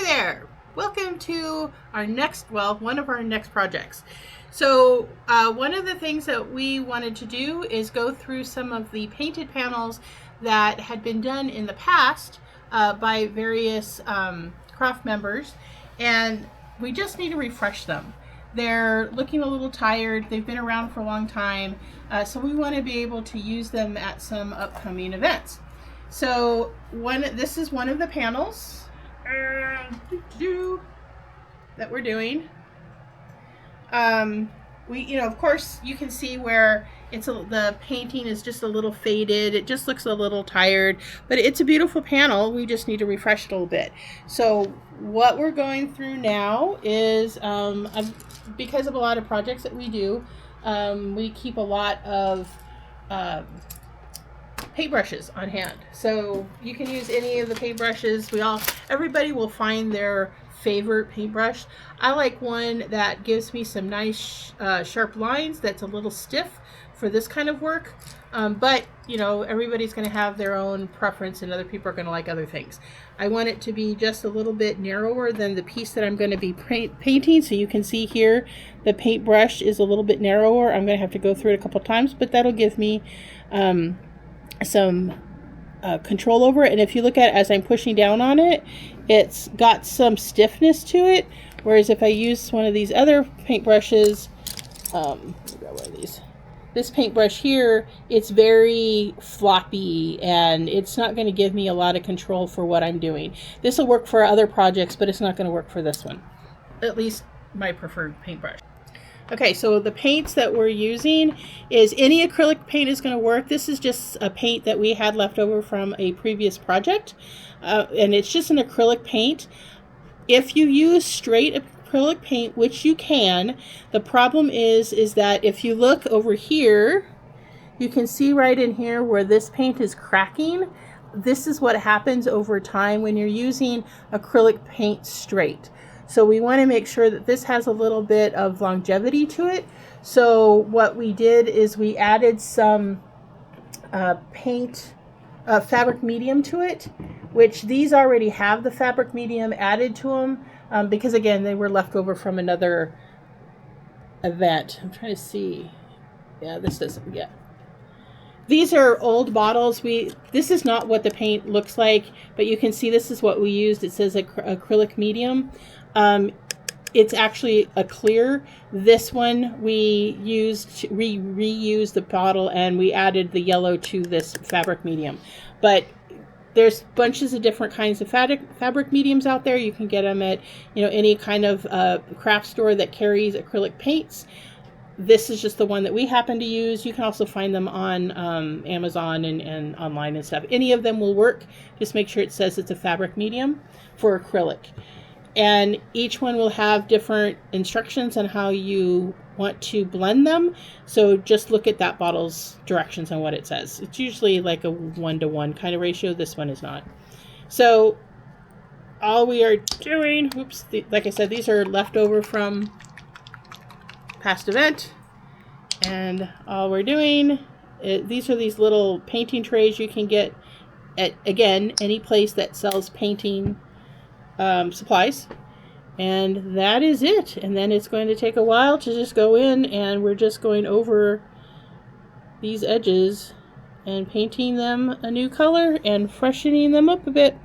there! Welcome to our one of our next projects. So one of the things that we wanted to do is go through some of the painted panels that had been done in the past by various Croft members, and we just need to refresh them. They're looking a little tired. They've been around for a long time, so we want to be able to use them at some upcoming events. So this is one of the panels that we're doing. Of course, you can see where the painting is just a little faded. It just looks a little tired, but it's a beautiful panel. We just need to refresh it a little bit. So what we're going through now is, because of a lot of projects that we do, we keep a lot of paintbrushes on hand. So you can use any of the paintbrushes. Everybody will find their favorite paintbrush. I like one that gives me some nice sharp lines, that's a little stiff for this kind of work. But everybody's going to have their own preference, and other people are going to like other things. I want it to be just a little bit narrower than the piece that I'm going to be painting. So you can see here the paintbrush is a little bit narrower. I'm going to have to go through it a couple times, but that'll give me some control over it. And if you look at it as I'm pushing down on it, it's got some stiffness to it, whereas if I use one of these other paintbrushes, this paintbrush here, it's very floppy and it's not going to give me a lot of control for what I'm doing. This will work for other projects, but it's not going to work for this one, at least my preferred paintbrush. Okay, so the paints that we're using is any acrylic paint is going to work. This is just a paint that we had left over from a previous project, and it's just an acrylic paint. If you use straight acrylic paint, which you can, the problem is that if you look over here, you can see right in here where this paint is cracking. This is what happens over time when you're using acrylic paint straight. So we want to make sure that this has a little bit of longevity to it. So what we did is we added some fabric medium to it, which these already have the fabric medium added to them, because again, they were left over from another event. I'm trying to see. Yeah, this doesn't, yeah. These are old bottles. This is not what the paint looks like, but you can see this is what we used. It says acrylic medium. It's actually a clear. This one we reused the bottle, and we added the yellow to this fabric medium. But there's bunches of different kinds of fabric mediums out there. You can get them at any kind of craft store that carries acrylic paints. This is just the one that we happen to use. You can also find them on Amazon and online and stuff. Any of them will work. Just make sure it says it's a fabric medium for acrylic. And each one will have different instructions on how you want to blend them. So just look at that bottle's directions on what it says. It's usually like a 1-to-1 kind of ratio. This one is not. So all we are doing, like I said, these are left over from past event, and all we're doing these are these little painting trays you can get at, again, any place that sells painting supplies, and that is it. And then it's going to take a while to just go in, and we're just going over these edges and painting them a new color and freshening them up a bit.